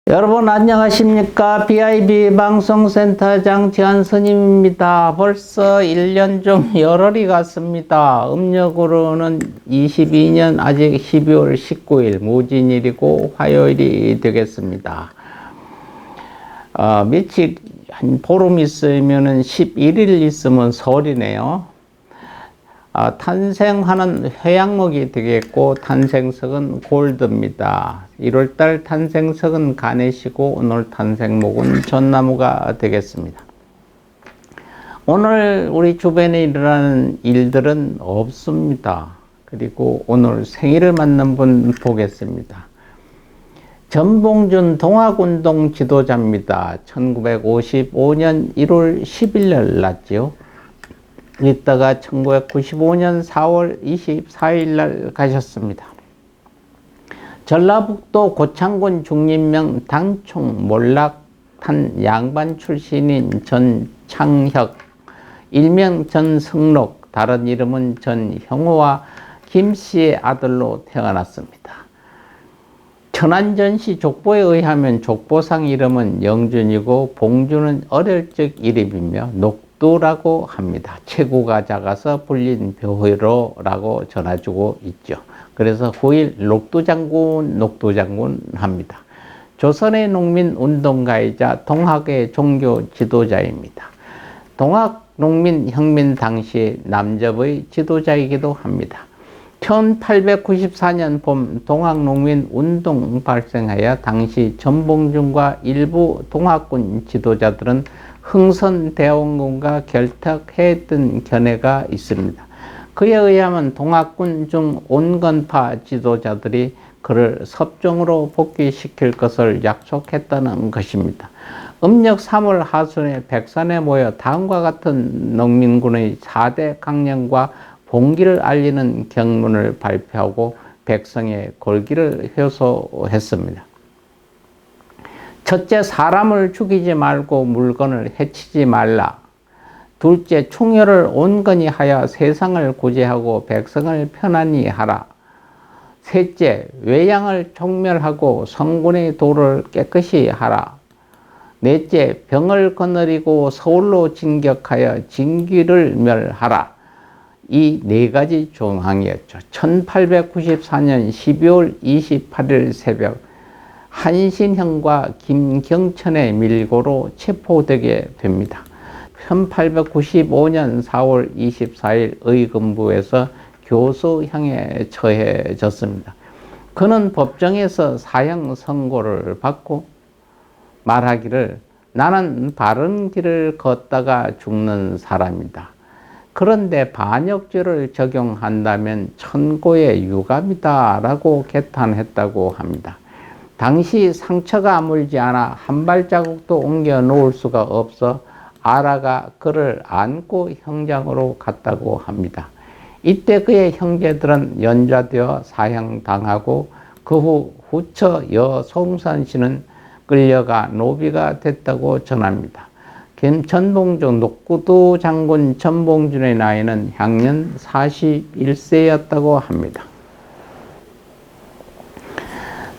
여러분 안녕하십니까? BIB 방송센터장 지한스님입니다. 벌써 1년 좀 열흘이 갔습니다. 음력으로는 22년 아직 12월 19일 무진일이고 화요일이 되겠습니다. 며칠 한 보름 있으면은 11일 있으면 설이네요. 탄생하는 회양목이 되겠고 탄생석은 골드입니다. 1월달 탄생석은 가넷이고 오늘 탄생목은 전나무가 되겠습니다. 오늘 우리 주변에 일어나는 일들은 없습니다. 그리고 오늘 생일을 맞는 분 보겠습니다. 전봉준 동학운동 지도자입니다. 1955년 1월 10일 날 났죠. 이따가 1995년 4월 24일 날 가셨습니다. 전라북도 고창군 중림명 당총 몰락탄 양반 출신인 전창혁, 일명 전승록, 다른 이름은 전형호와 김씨의 아들로 태어났습니다. 천안전시 족보에 의하면 족보상 이름은 영준이고 봉준은 어릴 적 이름이며 녹두라고 합니다. 체구가 작아서 불린 벼호로라고 전해주고 있죠. 그래서 후일 녹두장군 합니다. 조선의 농민운동가이자 동학의 종교 지도자입니다. 동학농민혁명 당시 남접의 지도자이기도 합니다. 1894년 봄 동학농민운동 발생하여 당시 전봉준과 일부 동학군 지도자들은 흥선대원군과 결탁했던 견해가 있습니다. 그에 의하면 동학군 중 온건파 지도자들이 그를 섭정으로 복귀시킬 것을 약속했다는 것입니다. 음력 3월 하순에 백산에 모여 다음과 같은 농민군의 4대 강령과 봉기를 알리는 경문을 발표하고 백성의 골기를 효소했습니다. 첫째, 사람을 죽이지 말고 물건을 해치지 말라. 둘째, 충혈을 온건히 하여 세상을 구제하고 백성을 편안히 하라. 셋째, 외양을 총멸하고 성군의 도를 깨끗이 하라. 넷째, 병을 거느리고 서울로 진격하여 진귀를 멸하라. 이 네 가지 조항이었죠. 1894년 12월 28일 새벽 한신형과 김경천의 밀고로 체포되게 됩니다. 1895년 4월 24일 의금부에서 교수형에 처해졌습니다. 그는 법정에서 사형 선고를 받고 말하기를 나는 바른 길을 걷다가 죽는 사람이다. 그런데 반역죄를 적용한다면 천고의 유감이다 라고 개탄했다고 합니다. 당시 상처가 아물지 않아 한 발자국도 옮겨 놓을 수가 없어 아라가 그를 안고 형장으로 갔다고 합니다. 이때 그의 형제들은 연좌되어 사형당하고 그 후 후처 여송산 씨는 끌려가 노비가 됐다고 전합니다. 전봉준 녹두 장군 전봉준의 나이는 향년 41세였다고 합니다.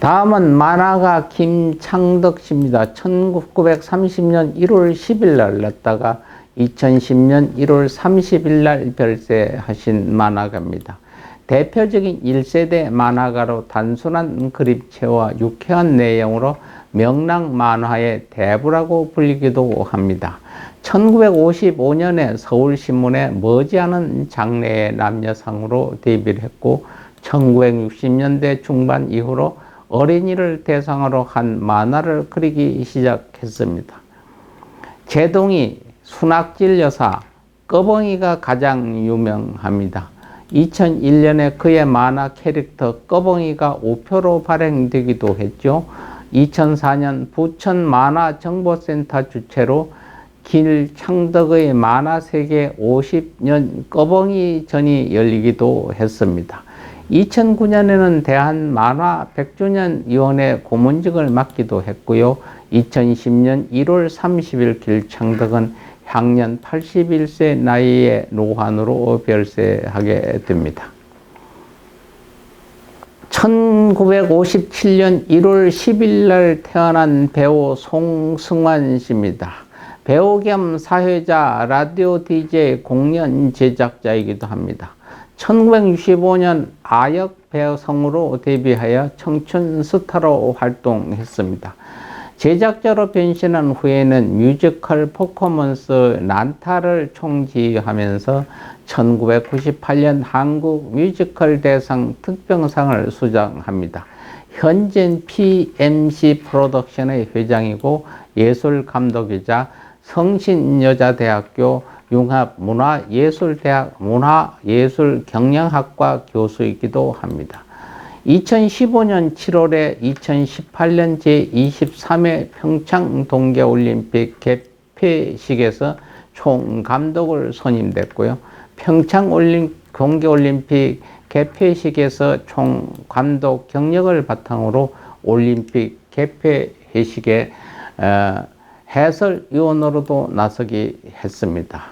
다음은 만화가 김창덕 씨입니다. 1930년 1월 10일 날 났다가 2010년 1월 30일 날 별세하신 만화가입니다. 대표적인 1세대 만화가로 단순한 그림체와 유쾌한 내용으로 명랑 만화의 대부라고 불리기도 합니다. 1955년에 서울신문에 머지않은 장래의 남녀상으로 데뷔를 했고 1960년대 중반 이후로 어린이를 대상으로 한 만화를 그리기 시작했습니다. 제동이, 순학질 여사, 꺼벙이가 가장 유명합니다. 2001년에 그의 만화 캐릭터 꺼벙이가 우표로 발행되기도 했죠. 2004년 부천 만화정보센터 주최로 길창덕의 만화세계 50년 꺼벙이전이 열리기도 했습니다. 2009년에는 대한만화 100주년 위원회 고문직을 맡기도 했고요. 2010년 1월 30일 길창덕은 향년 81세 나이의 노환으로 별세하게 됩니다. 1957년 1월 10일 날 태어난 배우 송승환 씨입니다. 배우 겸 사회자, 라디오 DJ, 공연 제작자이기도 합니다. 1965년 아역 배우성으로 데뷔하여 청춘 스타로 활동했습니다. 제작자로 변신한 후에는 뮤지컬 퍼포먼스 난타를 총지휘하면서 1998년 한국 뮤지컬 대상 특별상을 수상합니다. 현재는 PMC 프로덕션의 회장이고 예술감독이자 성신여자대학교 융합문화예술대학 문화예술경영학과 교수이기도 합니다. 2015년 7월에 2018년 제23회 평창 동계올림픽 개폐식에서 총감독을 선임됐고요. 평창 동계올림픽 개폐식에서 총감독 경력을 바탕으로 올림픽 개폐식에 해설위원으로도 나서기 했습니다.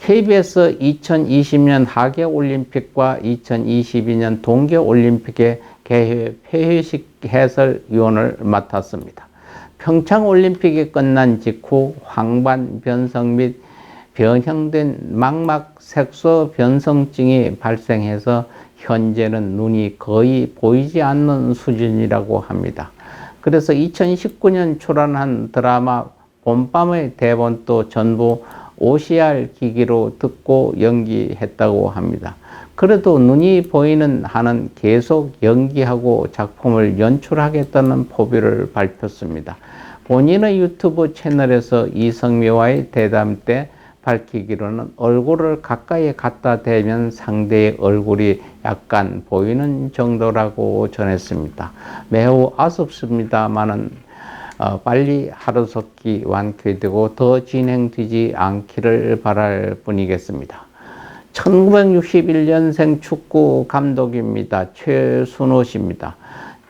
KBS 2020년 하계올림픽과 2022년 동계올림픽의 개회 폐회식 해설위원을 맡았습니다. 평창올림픽이 끝난 직후 황반 변성 및 변형된 망막 색소 변성증이 발생해서 현재는 눈이 거의 보이지 않는 수준이라고 합니다. 그래서 2019년 출연한 드라마 봄밤의 대본도 전부 OCR 기기로 듣고 연기했다고 합니다. 그래도 눈이 보이는 한은 계속 연기하고 작품을 연출하겠다는 포부를 밝혔습니다. 본인의 유튜브 채널에서 이성미와의 대담 때 밝히기로는 얼굴을 가까이 갖다 대면 상대의 얼굴이 약간 보이는 정도라고 전했습니다. 매우 아쉽습니다만은 빨리 하루속히 완쾌되고 더 진행되지 않기를 바랄 뿐이겠습니다. 1961년생 축구 감독입니다. 최순호 씨입니다.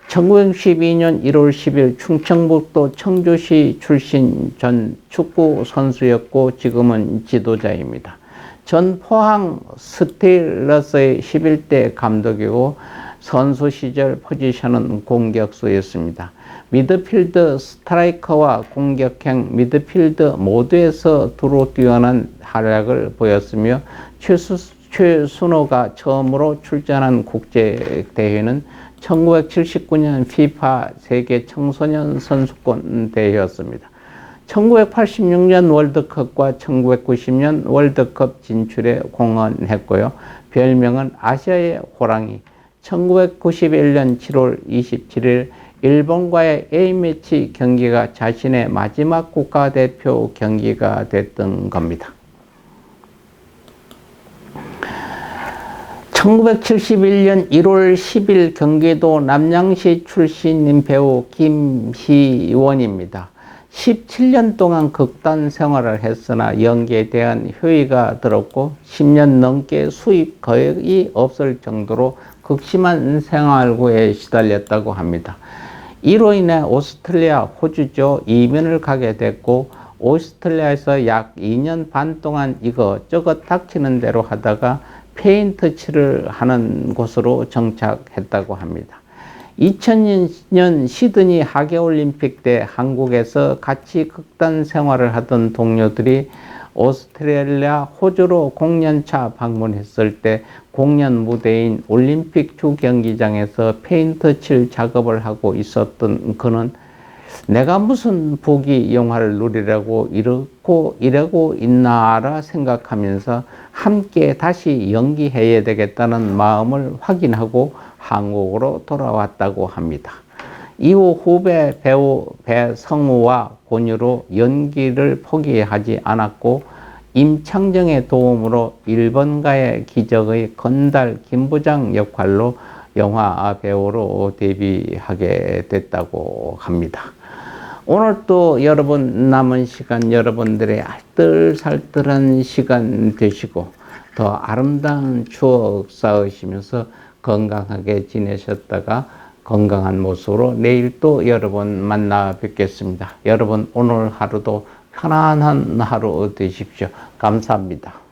1912년 1월 10일 충청북도 청주시 출신 전 축구 선수였고 지금은 지도자입니다. 전 포항 스틸러스의 11대 감독이고 선수 시절 포지션은 공격수였습니다. 미드필드 스트라이커와 공격형 미드필드 모두에서 두루 뛰어난 활약을 보였으며 최순호가 처음으로 출전한 국제대회는 1979년 FIFA 세계 청소년 선수권 대회였습니다. 1986년 월드컵과 1990년 월드컵 진출에 공헌했고요. 별명은 아시아의 호랑이. 1991년 7월 27일 일본과의 A매치 경기가 자신의 마지막 국가대표 경기가 됐던 겁니다. 1971년 1월 10일 경기도 남양시 출신인 배우 김희원입니다. 17년 동안 극단 생활을 했으나 연기에 대한 효의가 들었고 10년 넘게 수입 거의 없을 정도로 극심한 생활고에 시달렸다고 합니다. 이로 인해 오스트리아, 호주죠 이민을 가게 됐고 오스트리아에서 약 2년 반 동안 이것저것 닥치는 대로 하다가 페인트 칠을 하는 곳으로 정착했다고 합니다. 2000년 시드니 하계올림픽 때 한국에서 같이 극단 생활을 하던 동료들이 오스트레일리아, 호주로 공연차 방문했을 때 공연 무대인 올림픽 주경기장에서 페인트 칠 작업을 하고 있었던 그는 내가 무슨 부귀 영화를 누리려고 이러고 있나라 생각하면서 함께 다시 연기해야 되겠다는 마음을 확인하고 한국으로 돌아왔다고 합니다. 이후 후배 배우 배성우와 권유로 연기를 포기하지 않았고 임창정의 도움으로 일본가의 기적의 건달 김부장 역할로 영화 배우로 데뷔하게 됐다고 합니다. 오늘 또 여러분 남은 시간 여러분들의 알뜰살뜰한 시간 되시고 더 아름다운 추억 쌓으시면서 건강하게 지내셨다가 건강한 모습으로 내일 또 여러분 만나 뵙겠습니다. 여러분 오늘 하루도 편안한 하루 되십시오. 감사합니다.